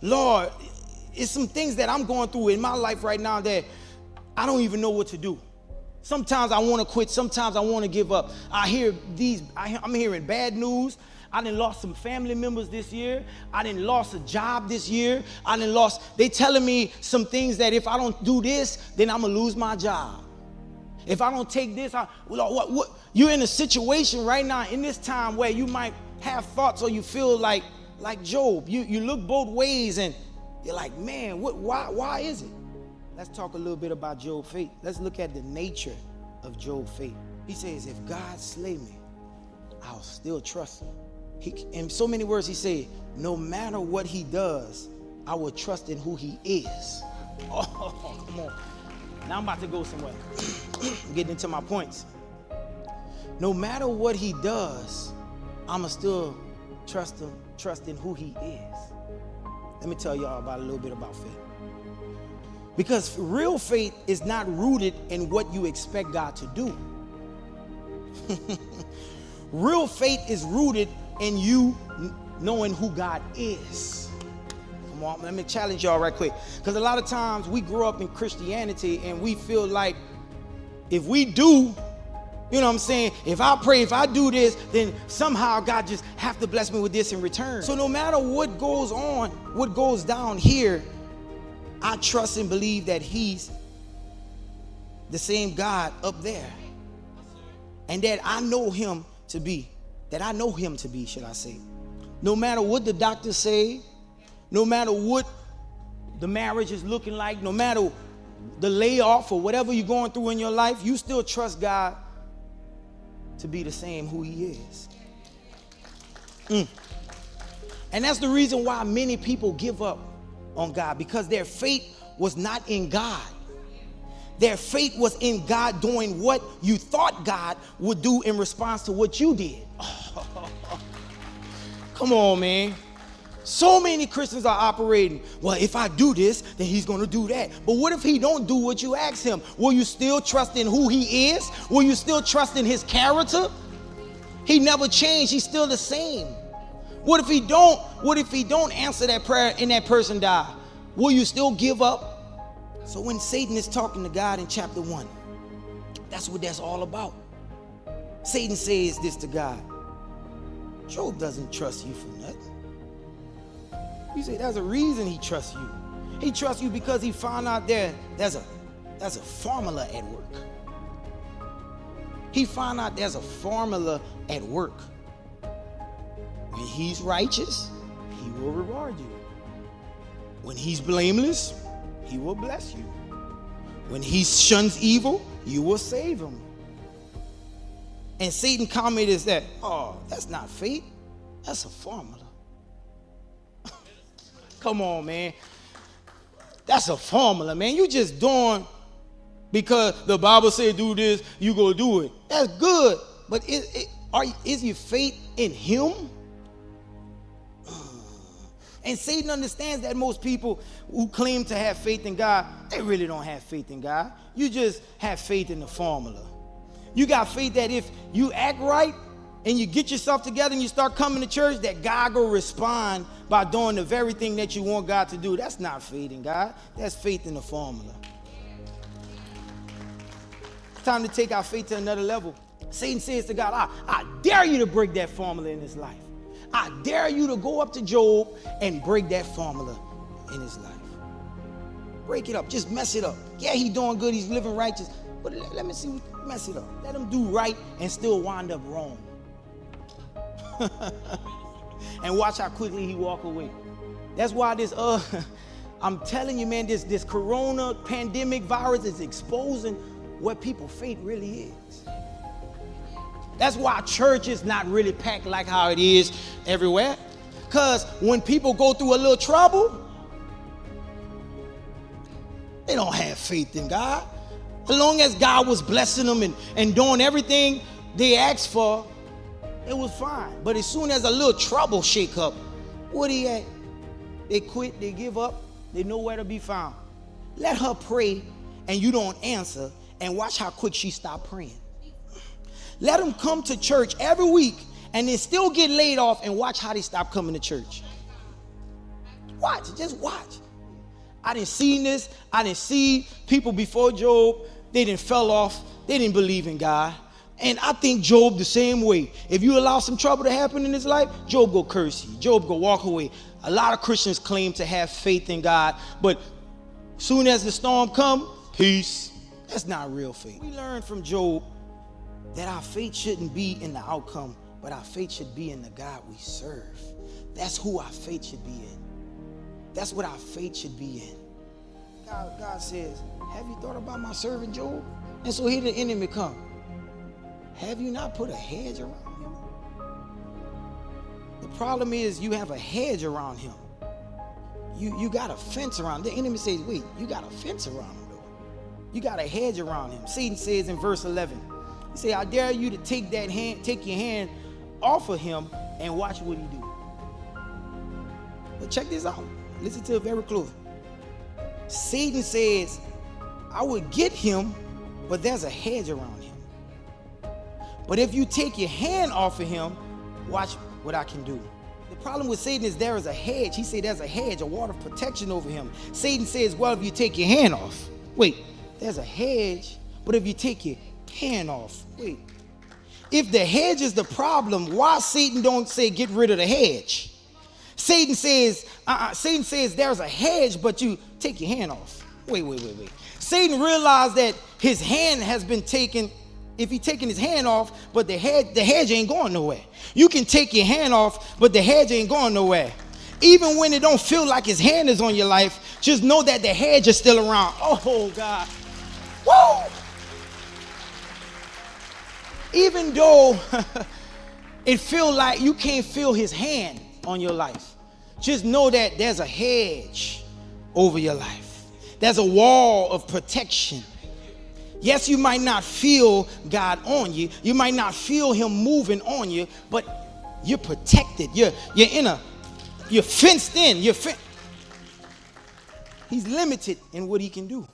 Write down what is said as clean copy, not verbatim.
Lord, it's some things that I'm going through in my life right now that I don't even know what to do. Sometimes I want to quit. Sometimes I want to give up. I'm hearing bad news. I done lost some family members this year. I done lost a job this year. They telling me some things that if I don't do this, then I'm going to lose my job. If I don't take this, you're in a situation right now in this time where you might have thoughts or you feel like Job. You look both ways and you're like, man, why is it? Let's talk a little bit about Job's faith. Let's look at the nature of Job's faith. He says, if God slay me, I'll still trust him. In so many words, he said, no matter what he does, I will trust in who he is. Oh, come on. Now I'm about to go somewhere. I'm getting into my points. No matter what he does, I'ma still trust in who he is. Let me tell y'all about a little bit about faith. Because real faith is not rooted in what you expect God to do. Real faith is rooted in you knowing who God is. Come on, let me challenge y'all right quick. Because a lot of times we grow up in Christianity and we feel like if we do, you know what I'm saying, if I pray, if I do this, then somehow God just have to bless me with this in return. So no matter what goes on, what goes down here, I trust and believe that he's the same God up there. And that I know him to be, should I say. No matter what the doctors say, no matter what the marriage is looking like, no matter the layoff or whatever you're going through in your life, you still trust God to be the same who he is. And that's the reason why many people give up on God, because their faith was not in God. Their faith was in God doing what you thought God would do in response to what you did. Come on, man. So many Christians are operating, well, if I do this, then he's going to do that. But what if he don't do what you ask him? Will you still trust in who he is? Will you still trust in his character? He never changed. He's still the same. What if he don't answer that prayer and that person die? Will you still give up? So when Satan is talking to God in chapter 1, that's what that's all about. Satan says this to God. Job doesn't trust you for nothing. You say there's a reason he trusts you. He trusts you because he found out there's a formula at work. He found out there's a formula at work. When he's righteous, he will reward you. When he's blameless, he will bless you. When he shuns evil, you will save him. And Satan comment is that, oh, that's not faith. That's a formula. Come on, man. That's a formula, man. You just doing because the Bible said do this, you go do it. That's good. But is your faith in him? And Satan understands that most people who claim to have faith in God, they really don't have faith in God. You just have faith in the formula. You got faith that if you act right and you get yourself together and you start coming to church, that God will respond by doing the very thing that you want God to do. That's not faith in God. That's faith in the formula. It's time to take our faith to another level. Satan says to God, I dare you to break that formula in his life. I dare you to go up to Job and break that formula in his life. Break it up. Just mess it up. Yeah, he's doing good. He's living righteous. But let me see. Mess it up. Let him do right and still wind up wrong. And watch how quickly he walk away. That's why I'm telling you, man, this corona pandemic virus is exposing what people's faith really is. That's why church is not really packed like how it is everywhere. Because when people go through a little trouble, they don't have faith in God. As long as God was blessing them and doing everything they asked for, it was fine. But as soon as a little trouble shake up, what he at? They quit, they give up, they nowhere to be found. Let her pray and you don't answer, and watch how quick she stop praying. Let them come to church every week and then still get laid off, and watch how they stop coming to church. Watch, just watch. I didn't see this. I didn't see people before Job. They didn't fell off. They didn't believe in God. And I think Job the same way. If you allow some trouble to happen in his life, Job go curse you. Job go walk away. A lot of Christians claim to have faith in God, but soon as the storm come, peace. That's not real faith. We learn from Job that our faith shouldn't be in the outcome, but our faith should be in the God we serve. That's who our faith should be in. That's what our faith should be in. God says, have you thought about my servant Job? And so here the enemy come. Have you not put a hedge around him? The problem is you have a hedge around him. You got a fence around him. The enemy says, wait, you got a fence around him though. You got a hedge around him. Satan says in verse 11, he said, I dare you to take your hand off of him and watch what he do. But check this out. Listen to it very close. Satan says, I would get him, but there's a hedge around him. But if you take your hand off of him, watch what I can do. The problem with Satan is there is a hedge. He said there's a hedge, a wall of protection over him. Satan says, well, if you take your hand off. Wait, there's a hedge, but if you take your hand off. Wait, if the hedge is the problem, why Satan don't say get rid of the hedge? Satan says there's a hedge, but you take your hand off. Wait. Satan realized that his hand has been taken. If he's taking his hand off, but the hedge ain't going nowhere. You can take your hand off, but the hedge ain't going nowhere. Even when it don't feel like his hand is on your life, just know that the hedge is still around. Oh, God. Woo! Even though it feel like you can't feel his hand on your life, just know that there's a hedge over your life. There's a wall of protection. Yes, you might not feel God on you. You might not feel him moving on you, but you're protected. You're fenced in. He's limited in what he can do.